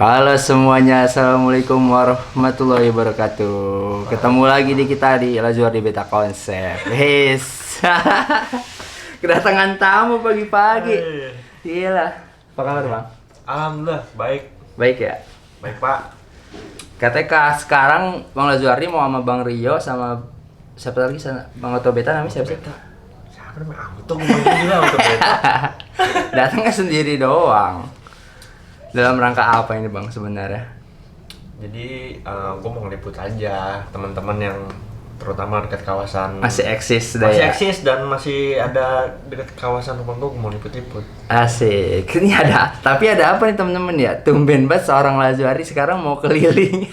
Halo semuanya, assalamualaikum warahmatullahi wabarakatuh. Ketemu lagi di kita di Lazuardi Beta Konsep. Kedatangan tamu pagi-pagi. Gila. Apa kabar bang? Alhamdulillah baik. Baik ya. Baik pak. Katanya sekarang Bang Lazuardi mau sama Bang Rio sama siapa lagi sana? Bang Oto Beta namanya siapa sih? Siapa namanya? Auto juga Auto Beta. Datangnya sendiri doang. Dalam rangka apa ini bang sebenarnya? Jadi gue mau ngeliput aja teman-teman yang terutama dekat kawasan Masih eksis masih ya? eksis dan masih ada dekat kawasan rumah gue mau liput-liput. Asik. Ini tapi ada apa nih temen-temen ya? Tumben banget seorang Lazuardi sekarang mau keliling.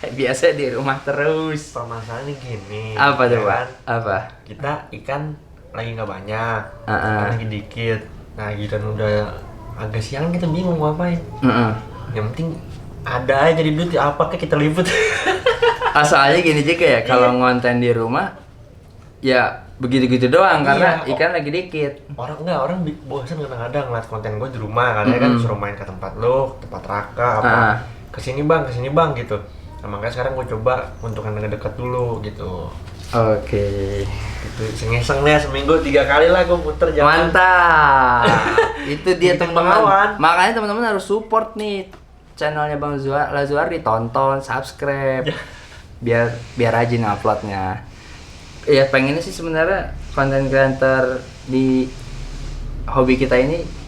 Biasa di rumah terus. Permasalahannya gini. Apa tuh ya pak? kan? Apa? Kita ikan lagi nggak banyak, Uh-uh. lagi dikit. Nah giliran udah agak siang kita bingung mau ngapain. Yang penting ada aja di duit apakah kita liput. Soalnya gini juga ya, kalau ngonten di rumah ya begitu-gitu doang karena Iya, ikan lagi dikit. Orang bosan kadang-kadang ngeliat konten gue di rumah karena kan suruh main ke tempat lo, tempat Raka apa kesini bang gitu. Nah, makanya sekarang gue coba untuk yang dekat dulu gitu. Oke. Gitu iseng-iseng deh seminggu 3 kali lah gue muter jalan. Mantap. Itu dia Bikin teman-teman. pengawan. Makanya teman-teman harus support nih channelnya Bang Lazuardi, tonton, subscribe. Biar rajin uploadnya. Ya pengennya sih sebenarnya konten creator di hobi kita ini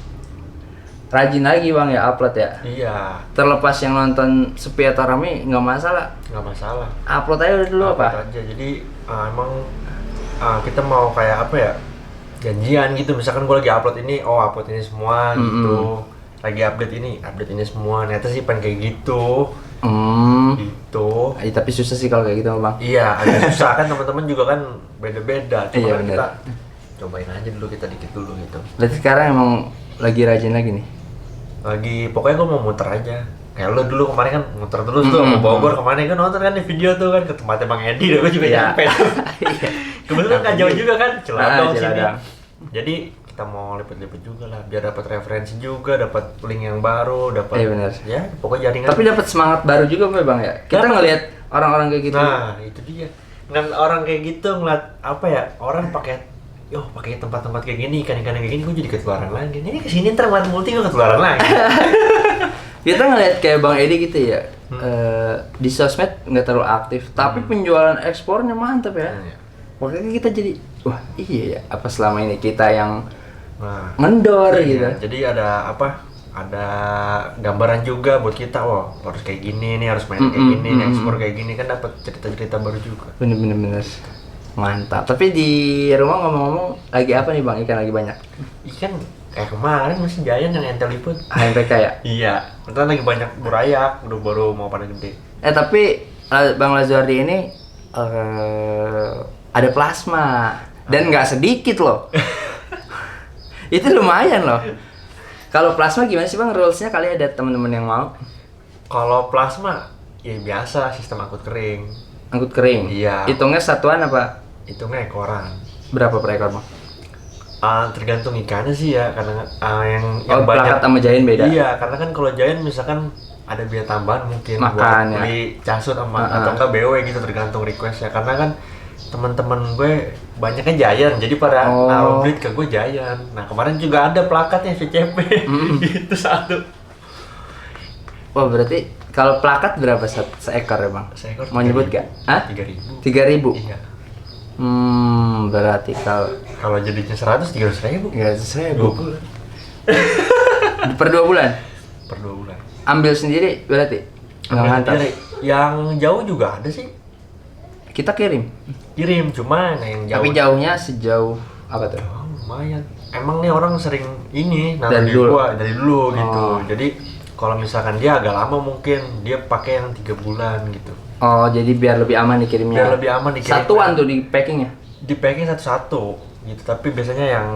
rajin lagi bang ya upload ya. Iya. Terlepas yang nonton sepi atau rame nggak masalah. Nggak masalah. Upload aja dulu Upload apa? aja. Jadi emang kita mau kayak apa ya? Janjian gitu. Misalkan gue lagi upload ini semua gitu. Lagi update ini semua. Ternyata sih pengen kayak gitu. Gitu. Tapi susah sih kalau kayak gitu bang. Iya, agak susah kan teman-teman juga kan beda-beda. Cuma Iya, kan bener. kita cobain aja dulu kita dikit dulu gitu. Berarti sekarang emang lagi rajin lagi nih. Lagi pokoknya gue mau muter aja. Kayak lo dulu kemarin kan muter terus tuh mau Bogor kemarin kan nonton kan di video tuh kan ke tempatnya Bang Edi, gue juga nyampe tuh. Kebetulan kan jauh juga kan, Ciladong sini. Ciladong. Jadi kita mau liput-liput juga lah, biar dapat referensi juga, dapat link yang baru, dapat. Iya, bener. Ya, pokoknya jaringan. Tapi dapat semangat baru juga bang ya. Kita Dapet. ngelihat orang-orang kayak gitu. Nah, itu dia. Ngeliat orang kayak gitu, ngeliat apa ya, orang pakai tempat-tempat kayak gini, ikan-ikan kayak gini, gue jadi ketularan lagi. Ini kesini ntar ngeliat multi gue ketularan lagi. Kita ngelihat kayak Bang Edi gitu ya. Di sosmed nggak terlalu aktif, tapi penjualan ekspornya mantap ya. Makanya kita jadi, wah iya ya, apa selama ini kita yang ngendor gitu. Jadi ada apa? Ada gambaran juga buat kita, wah harus kayak gini nih, harus main kayak gini, nih, ekspor kayak gini kan dapat cerita-cerita baru juga. Bener. Mantap. Tapi di rumah ngomong-ngomong lagi apa nih Bang? Ikan lagi banyak? Ikan kayak kemarin masih Giant yang entel liput. HMPK ya? Iya, betul lagi banyak burayak, udah baru mau pada gede. Tapi Bang Lazuardi ini ada plasma dan nggak sedikit loh. Itu lumayan loh. Kalau plasma gimana sih Bang rulesnya? Kali ada teman-teman yang mau? Kalau plasma, ya biasa sistem angkut kering. Angkut kering? Iya. Hitungnya satuan apa? Hitungnya ekoran. Berapa per ekor Bang? Tergantung ikannya sih ya, karena yang plakat sama Giant beda? Iya, karena kan kalau Giant misalkan ada biaya tambahan mungkin Makan, buat ya? beli casut sama atau enggak BW gitu tergantung request ya. Karena kan teman-teman gue banyaknya Giant, jadi pada naruh breed ke gue Giant. Nah kemarin juga ada plakatnya VCP gitu satu. Wah berarti kalau plakat berapa seekor ya Bang? Seekor Mau nyebut gak? Hah? 3.000. 3.000? Iya. Berarti Kalau jadinya 100, 300.000. 300.000. 2 bulan. Per 2 bulan? Per 2 bulan. Ambil sendiri berarti? Nggak ngantar? Yang jauh juga ada sih. Kita kirim? Kirim, cuma yang jauh. Tapi jauhnya sejauh apa tuh? Oh, lumayan. Emang nih orang sering ini Dari dari dulu? dari dulu gitu. Oh. Jadi kalau misalkan dia agak lama mungkin dia pakai yang 3 bulan gitu. Oh jadi biar lebih aman dikirimnya? Biar lebih aman dikirim. Satuan tuh di packingnya? Di packing satu-satu gitu. Tapi biasanya yang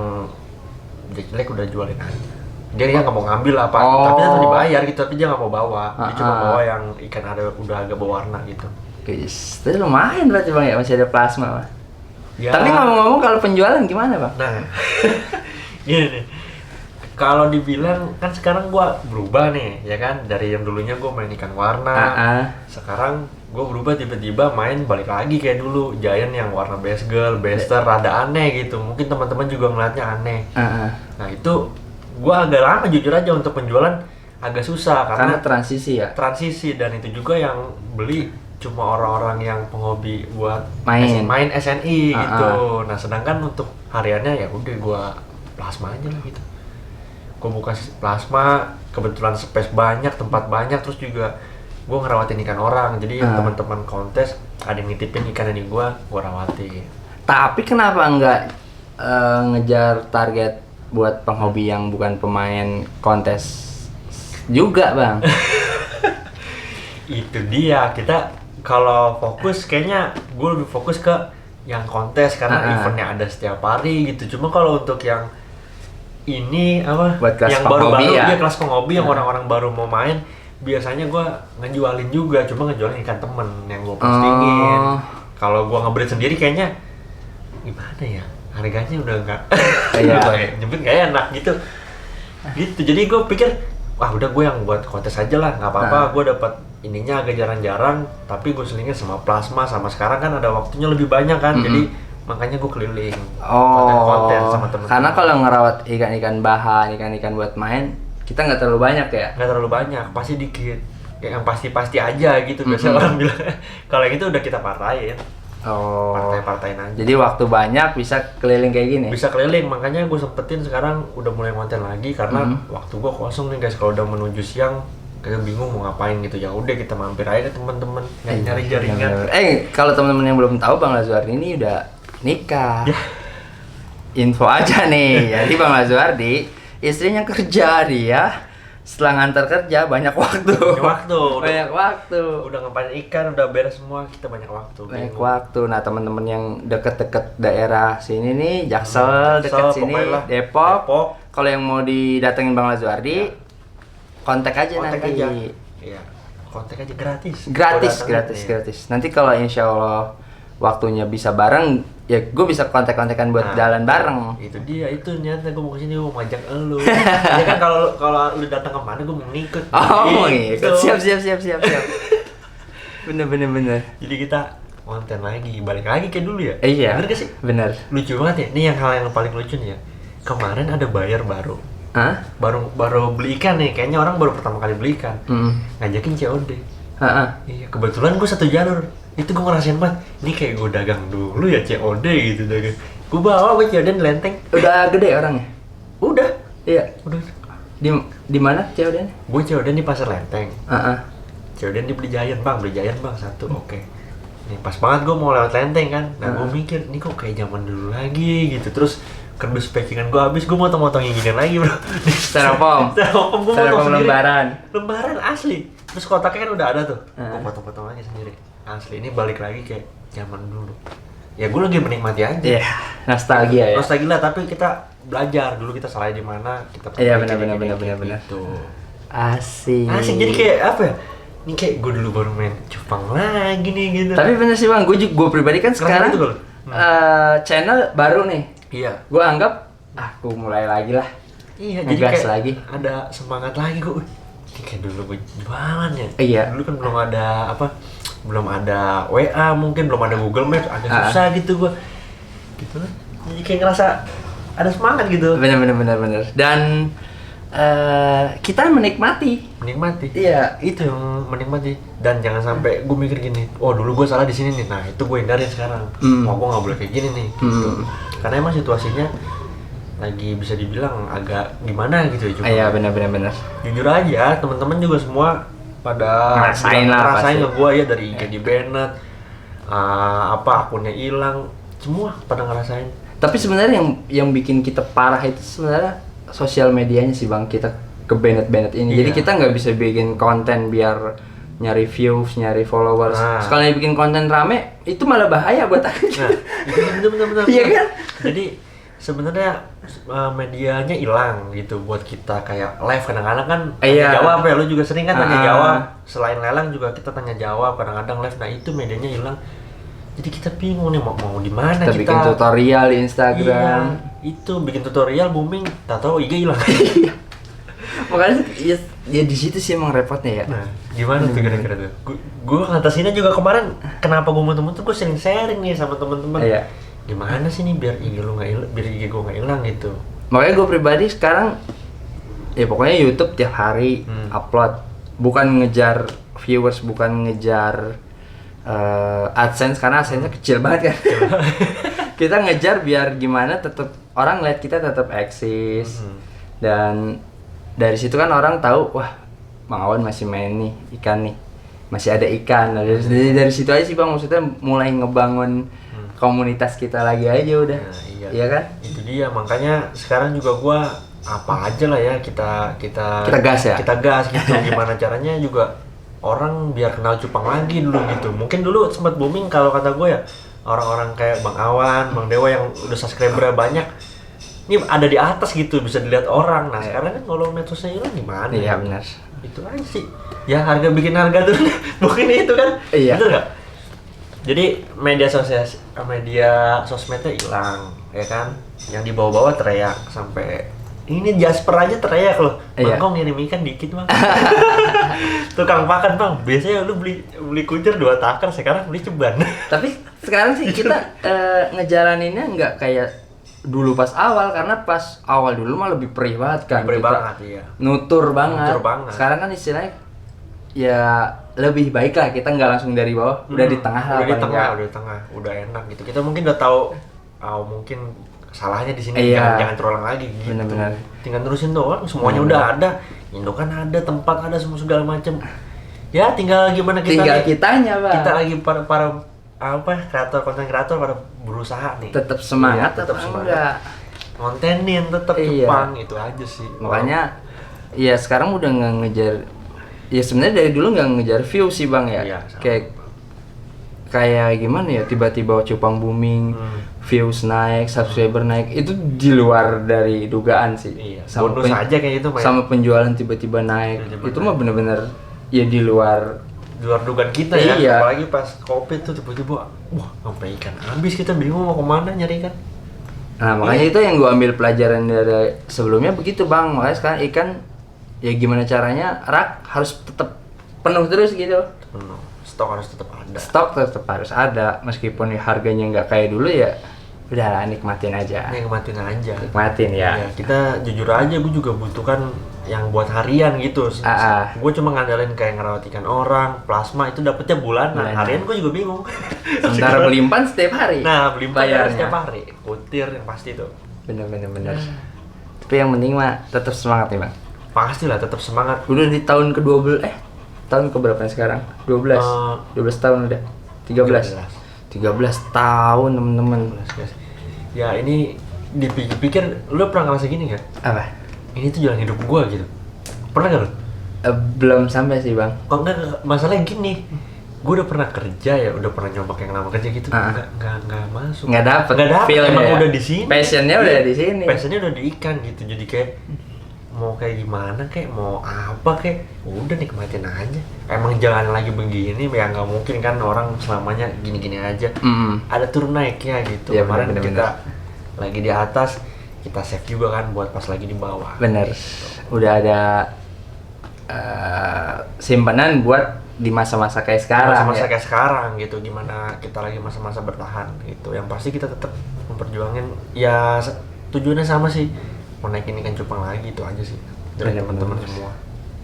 jelek udah jualin aja. Dia nggak mau ngambil apa, tapi tetap dibayar gitu. Tapi dia nggak mau bawa. Dia cuma bawa yang ikan udah agak berwarna gitu. Guys, itu lumayan berarti Bang ya, masih ada plasma Bang. Ya. Tapi ngomong-ngomong kalau penjualan gimana Bang? Nah, gini nih. Kalau dibilang kan sekarang gua berubah nih, ya kan? Dari yang dulunya gua main ikan warna, sekarang gua berubah tiba-tiba main balik lagi kayak dulu, Giant yang warna base girl, baster, rada aneh gitu. Mungkin teman-teman juga ngeliatnya aneh. Nah itu gua agak lama jujur aja untuk penjualan agak susah karena transisi ya. Transisi, dan itu juga yang beli cuma orang-orang yang penghobi buat main SNI gitu. Nah sedangkan untuk hariannya ya udah gua plasma aja lah gitu. Gue buka plasma, kebetulan space banyak, tempat banyak, terus juga gue ngerawatin ikan orang. Jadi yang teman-teman kontes ada yang nitipin ikan ini gue rawatin. Tapi kenapa nggak ngejar target buat penghobi yang bukan pemain kontes juga, Bang? Itu dia, kita kalau fokus kayaknya gue lebih fokus ke yang kontes karena eventnya ada setiap hari gitu. Cuma kalau untuk yang ini apa buat kelas yang baru-baru ya? Dia kelas penghobi yang orang-orang baru mau main, biasanya gue ngejualin juga, cuma ngejualin ikan temen yang gue postingin. Kalau gue nge-breed sendiri kayaknya gimana ya, harganya udah enggak nyebut gak enak gitu. Jadi gue pikir wah udah gue yang buat kontes aja lah, nggak apa-apa. Gue dapat ininya agak jarang-jarang, tapi gue selingin sama plasma. Sama sekarang kan ada waktunya lebih banyak kan, jadi makanya gue keliling konten sama temen-temen. Karena kalau ngerawat ikan-ikan bahan, ikan-ikan buat main, kita nggak terlalu banyak ya? Nggak terlalu banyak, pasti dikit. Kayak yang pasti-pasti aja gitu. Biasanya orang bilang, kalau yang itu udah kita partain. Partai-partain aja. Jadi waktu banyak bisa keliling kayak gini? Bisa keliling, makanya gue sempetin sekarang udah mulai konten lagi. Karena waktu gue kosong nih guys, kalau udah menuju siang kayak bingung mau ngapain gitu. Ya udah kita mampir aja ke teman-teman nyari jaringan. Kalau teman-teman yang belum tahu, Bang Lazuardi ini udah nikah. Info aja nih. Jadi Bang Lazuardi istrinya kerja, dia setelah ngantar kerja banyak waktu. Banyak waktu. Udah ngapain ikan, udah beres semua, kita banyak waktu. Waktu. Nah teman-teman yang deket-deket daerah sini nih, Jaksel deket sini, Depok. Kalau yang mau didatengin Bang Lazuardi, kontak aja nanti. Iya. Kontak aja gratis. Gratis. Nanti kalau insya Allah waktunya bisa bareng, ya gue bisa kontak-kontakan buat jalan bareng. Itu dia, itu nyata gue mau kesini, gue mau ngajak elu. Ya kan kalau lu datang kemana gue mau ngikut. Mau ngikut. Siap. Bener. Jadi kita konten lagi, balik lagi kayak dulu ya. Iya. Bener gak sih? Bener. Lucu banget ya. Ini hal yang paling lucu nih ya. Kemarin ada buyer baru. Baru beli ikan nih. Kayaknya orang baru pertama kali beli ikan. Ngajakin COD. Iya, kebetulan gue satu jalur. Itu gue ngerasain banget, ini kayak gue dagang dulu ya COD gitu dagang. Gue bawa COD di Lenteng. Udah gede orangnya? Udah. Iya. Udah. Di mana COD-nya? Gue COD di Pasar Lenteng. COD di beli Giant bang satu. Oke. Nih pas banget gue mau lewat Lenteng kan. Nah gue mikir, ini kok kayak zaman dulu lagi gitu. Terus kardus packingan gue habis, gue motong-motong ginian lagi bro. Styrofoam gue motong sendiri. Lembaran asli. Terus kotaknya kan udah ada tuh. Gue potong-potong lagi sendiri. Asli, ini balik lagi kayak zaman dulu. Ya gue lagi menikmati aja. Iya, nostalgia ya. Nostalgia, tapi kita belajar dulu kita salah di mana, kita benar. Gitu. Asik. Jadi kayak apa ya? Ini kayak gue dulu baru main cupang lagi nih gitu. Tapi bener sih Bang, gue pribadi kan sekarang gitu, channel baru nih. Iya. Gue anggap gue mulai lagi lah. Iya, jadi kayak lagi. Ada semangat lagi gue. Ini kayak dulu gue jualan ya. Iya. Dulu kan belum ada WA, mungkin belum ada Google Maps, agak susah gitu gua. Gitu kan. Jadi kayak ngerasa ada semangat gitu. Bener. Dan kita menikmati. Iya, itu yang menikmati. Dan jangan sampai gue mikir gini, oh dulu gue salah di sini nih. Nah, itu gue hindarin sekarang. Oh, gue nggak boleh kayak gini nih. Gitu. Karena emang situasinya lagi bisa dibilang agak gimana gitu ya. Iya, benar. Jujur aja, teman-teman juga semua pada ngerasain ke gue ya, dari IG di banned, akunnya hilang, semua pada ngerasain. Tapi sebenarnya yang bikin kita parah itu sebenarnya sosial medianya sih Bang, kita ke banned ini. Jadi kita nggak bisa bikin konten biar nyari views, nyari followers. Sekalian bikin konten rame, itu malah bahaya buat aku. Itu bener. Iya kan? Jadi sebenarnya medianya hilang gitu buat kita, kayak live kadang-kadang kan tanya jawab ya, lu juga sering kan tanya jawab, selain lelang juga kita tanya jawab kadang-kadang live. Nah itu medianya hilang, Jadi kita bingung nih mau di mana Kita bikin tutorial di Instagram. Iya, itu bikin tutorial booming, tak tahu IG hilang. Makanya ya di situ sih emang repotnya ya. Nah, gimana tuh kira-kira tuh? Gue ngatasinnya juga kemarin, kenapa gue mau temen tuh gue sering sharing nih sama teman-teman. Iya. Gimana sih nih biar IG lu nggak hilang, biar IG gue nggak hilang gitu. Makanya gue pribadi sekarang ya pokoknya YouTube tiap hari upload, bukan ngejar viewers, bukan ngejar AdSense karena AdSense-nya kecil banget kan. Kita ngejar biar gimana tetap orang lihat kita tetap eksis. Dan dari situ kan orang tahu, wah Bang Awan masih main nih ikan nih, masih ada ikan. Dari situ aja sih Bang, maksudnya mulai ngebangun komunitas kita lagi aja udah. Nah, iya kan? Itu dia, makanya sekarang juga gua apa aja lah ya kita gas ya. Kita gas gitu. Gimana caranya juga orang biar kenal Cupang lagi dulu gitu. Mungkin dulu sempat booming kalau kata gue ya, orang-orang kayak Bang Awan, Bang Dewa yang udah subscriber banyak. Ini ada di atas gitu, bisa dilihat orang. Nah, sekarang kan kalau medsosnya hilang gimana? Iya, ya? benar. Itu aja sih. Ya harga bikin harga tuh mungkin itu kan. Iya. Bener nggak? Jadi media sosmednya hilang, ya kan? Yang dibawa-bawa teriak sampai ini Jasper aja teriak loh. Iya. Bang, kok ngirim ikan dikit bang. Tukang pakan bang, biasanya lu beli kuncir 2 takar, sekarang beli ceban. Tapi sekarang sih kita ngejalaninnya nggak kayak dulu pas awal, karena pas awal dulu mah lebih perih banget kan. Perih Kita banget, iya. Nutur banget. Nutur banget. Sekarang kan istilahnya ya lebih baik lah, kita nggak langsung dari bawah, udah di tengah lah. Udah di paling tengah, nggak. udah di tengah, udah enak gitu. Kita mungkin udah tahu, mungkin salahnya di sini, Iya. jangan terulang lagi gitu. Benar-benar. Tinggal terusin doang, semuanya udah ada. Indukan ada, tempat ada, semua segala macam. Ya tinggal gimana kita Tinggal nih, kitanya Bang. kita lagi para konten kreator pada berusaha nih. Tetap semangat, Iya, tetap apa semangat. enggak? Kontenin tetap Iya. Jepang, itu aja sih. Makanya ya sekarang udah nggak ngejar, ya sebenarnya dari dulu nggak ngejar view sih Bang ya. Iya, sama. Kayak gimana ya, tiba-tiba Cupang booming, views naik, subscriber naik, itu di luar dari dugaan sih. Iya, bonus aja kayak gitu, Pak. Sama penjualan tiba-tiba naik, Tiba-tiba itu mah bener-bener ya di luar. dugaan kita ya. Iya. Apalagi pas Covid tuh tiba-tiba wah, sampai ikan habis, kita bingung mau kemana nyari ikan. Nah makanya itu yang gua ambil pelajaran dari sebelumnya begitu Bang. Makanya sekarang ikan ya gimana caranya rak harus tetap penuh terus gitu. Penuh. Stok harus tetap ada. Stok tetap harus ada, meskipun harganya nggak kayak dulu ya udahlah, nikmatin aja. Nikmatin aja. Nikmatin ya. Ya, kita jujur aja, gue juga butuhkan yang buat harian gitu. Gue cuma ngandalin kayak ngerawat ikan orang, plasma itu dapetnya bulanan. Harian gue juga bingung. Sementara belimpan setiap hari. Nah, belimpan bayarnya setiap hari. Kutir yang pasti tuh. Bener. Tapi yang penting mah tetap semangat nih Bang. Pastilah tetap semangat. Udah di tahun ke-12 tahun keberapa sekarang? 12 tahun udah. 13 tahun temen-temen. Ya ini dipikir-pikir, lu pernah ngerasa gini gak? Apa? Ini tuh jalan hidup gua gitu. Pernah gak lu? Belum sampai sih Bang. Kok enggak, masalahnya gini. Gue udah pernah kerja ya, udah pernah nyoba kayak lama kerja gitu. Enggak masuk. Nggak dapet. Emang ya. udah di sini. Passionnya udah di sini. Passionnya udah di ikan gitu. Jadi kayak mau kayak gimana, kayak mau apa, kayak udah nikmatin aja. Emang jalan lagi begini ya, nggak mungkin kan orang selamanya gini-gini aja. Ada turun naiknya gitu. Ya, Kemarin bener. kita lagi di atas, kita save juga kan buat pas lagi di bawah. Bener. Udah ada simpanan buat di masa-masa kayak sekarang. Masa-masa ya. kayak sekarang gitu, gimana kita lagi masa-masa bertahan gitu. Yang pasti kita tetap memperjuangin ya, tujuannya sama sih, mau naikin ikan cupang lagi, itu aja sih dari teman-teman semua.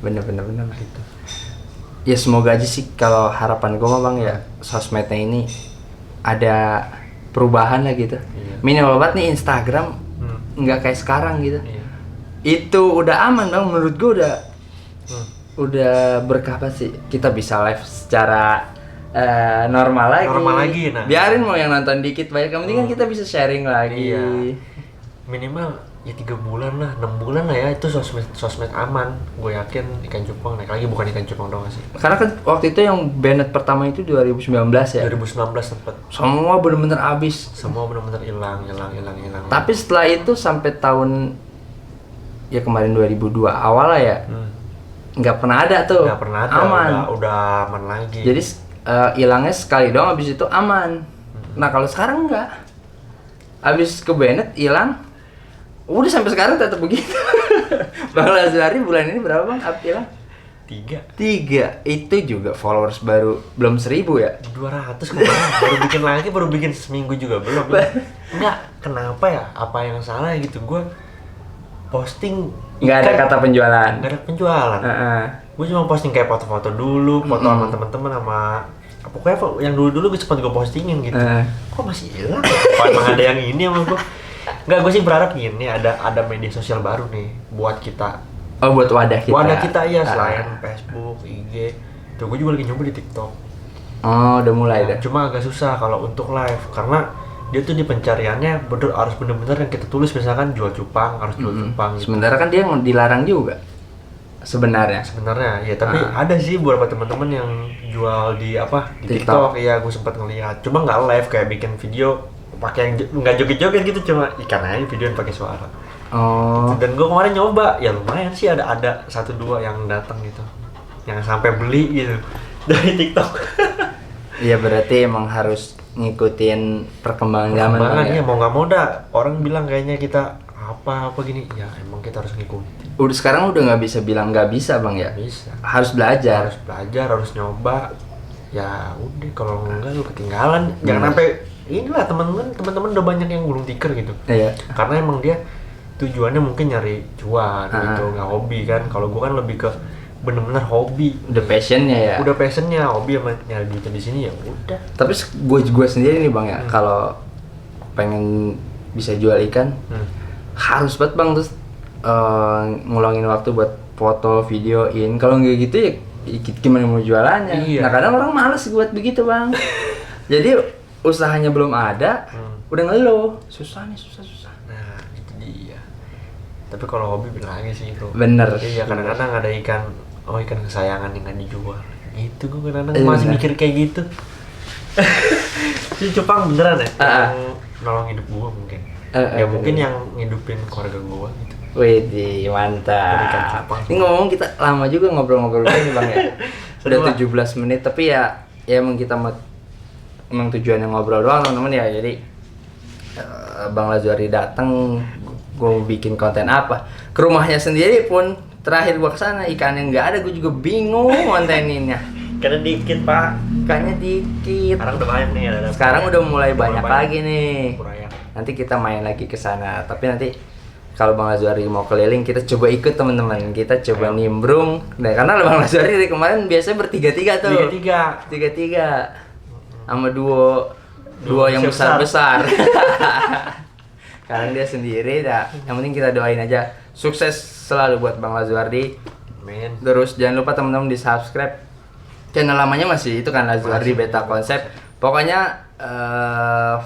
Bener gitu. Ya semoga aja sih, kalau harapan gue mah Bang ya, sosmednya ini ada perubahan lah gitu. Iya. Minimal banget nih Instagram nggak kayak sekarang gitu. Iya. Itu udah aman Bang, menurut gue udah berkah banget sih. Kita bisa live secara normal lagi. Nah. Biarin mau yang nonton dikit banyak, yang penting kan kita bisa sharing lagi. Iya. Minimal ya 3 bulan lah, 6 bulan lah ya, itu sosmed aman. Gue yakin ikan cupang naik lagi, bukan ikan cupang doang sih. Karena kan waktu itu yang Bennett pertama itu 2019 ya. 2019 sempet. Semua bener-bener habis. Semua benar-benar hilang. Tapi setelah itu sampai tahun ya kemarin 2002 awal lah ya, nggak pernah ada tuh. Nggak pernah ada. Aman. Udah aman lagi. Jadi hilangnya sekali doang, habis itu aman. Nah kalau sekarang enggak. Abis ke Bennett hilang, udah sampai sekarang tetap begitu. Bang Lazuardi bulan ini berapa bang? Hilang? 3. Itu juga followers baru belum 1000 ya? 200 kemarin. Baru bikin lagi, baru bikin seminggu juga belum. Enggak, kenapa ya? Apa yang salah gitu? Gue posting Nggak ada kata penjualan. Nggak ada penjualan. Gue cuma posting kayak foto-foto dulu, foto sama teman-teman sama pokoknya yang dulu-dulu gue sempat gue postingin gitu. Kok masih hilang? Apa emang ada yang ini sama gue? Enggak, gue sih berharap gini, ada media sosial baru nih buat kita. Oh, buat wadah kita. Wadah kita ya, selain Facebook, IG. Tuh gue juga lagi nyoba di TikTok. Oh, udah mulai dah. Cuma agak susah kalau untuk live karena dia tuh di pencariannya harus bener-bener yang kita tulis, misalkan jual cupang, harus jual cupang gitu. Sebenarnya kan dia dilarang juga. Sebenarnya ya, tapi ada sih beberapa teman-teman yang jual di TikTok. Iya, gue sempat ngeliat. Cuma nggak live, kayak bikin video pakai yang nggak joget-joget gitu, cuma ikan aja video yang pakai suara. Oh. Dan gue kemarin nyoba, ya lumayan sih, ada 1-2 yang datang gitu, yang sampai beli gitu dari TikTok. Iya, berarti emang harus ngikutin perkembangan zaman. Ya mau nggak mau dah, orang bilang kayaknya kita apa gini, ya emang kita harus ngikutin. Udah sekarang udah nggak bisa bilang nggak bisa bang ya. Bisa. Harus belajar, harus nyoba. Ya udah, kalau enggak lu ketinggalan. Jangan sampai inilah teman-teman udah banyak yang gulung tikar gitu. Iya. Karena emang dia tujuannya mungkin nyari cuan gitu, nggak hobi kan. Kalau gua kan lebih ke bener-bener hobi. Udah passionnya ya. Udah passionnya, hobi sama nyari duitnya di sini ya udah. Tapi gue sendiri nih bang ya, kalau pengen bisa jual ikan, harus banget bang terus ngulangin waktu buat foto, videoin. Kalau nggak gitu ya gimana mau jualannya? Iya. Nah kadang orang males buat begitu bang. Jadi usahanya belum ada, udah ngeluh, susah. Nah itu dia. Tapi kalau hobi bener lagi sih itu. Bener. Iya, kadang-kadang ada ikan kesayangan yang nggak dijual. Gitu gue kadang-kadang masih mikir kayak gitu. Si cupang beneran ya? Yang nolong hidup gua mungkin. Ya mungkin yang ngidupin keluarga gua gitu. Widih, mantap. Ini ngomong kita lama juga ngobrol-ngobrol ini bang ya. Udah 17 menit, tapi ya emang kita emang tujuannya ngobrol doang teman-teman ya. Jadi Bang Lazuardi datang, gue bikin konten apa? Ke rumahnya sendiri pun terakhir gua kesana ikannya nggak ada, gue juga bingung konteninnya. Karena dikit pak. Ikannya dikit. Sekarang udah banyak nih ada. Sekarang udah mulai banyak lagi nih. Kuraya. Nanti kita main lagi ke sana. Tapi nanti kalau Bang Lazuardi mau keliling, kita coba ikut teman-teman. Kita coba nimbrung. Nah, karena Bang Lazuardi dari kemarin biasanya bertiga-tiga tuh. Tiga-tiga. Sama duo yang besar-besar. Sekarang dia sendiri dah. Yang penting kita doain aja sukses selalu buat Bang Lazuardi. Amin. Terus jangan lupa teman-teman di subscribe channel lamanya masih itu kan, Lazuardi Beta Konsep. Pokoknya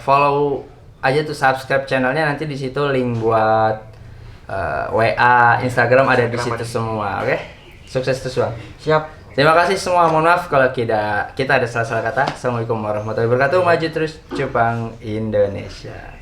follow aja tuh, subscribe channelnya, nanti di situ link buat WA, Instagram ada di situ semua. Oke? Sukses terus Bang. Siap. Terima kasih semua. Mohon maaf kalau kita ada salah-salah kata. Assalamualaikum warahmatullahi wabarakatuh. Maju terus Cupang Indonesia.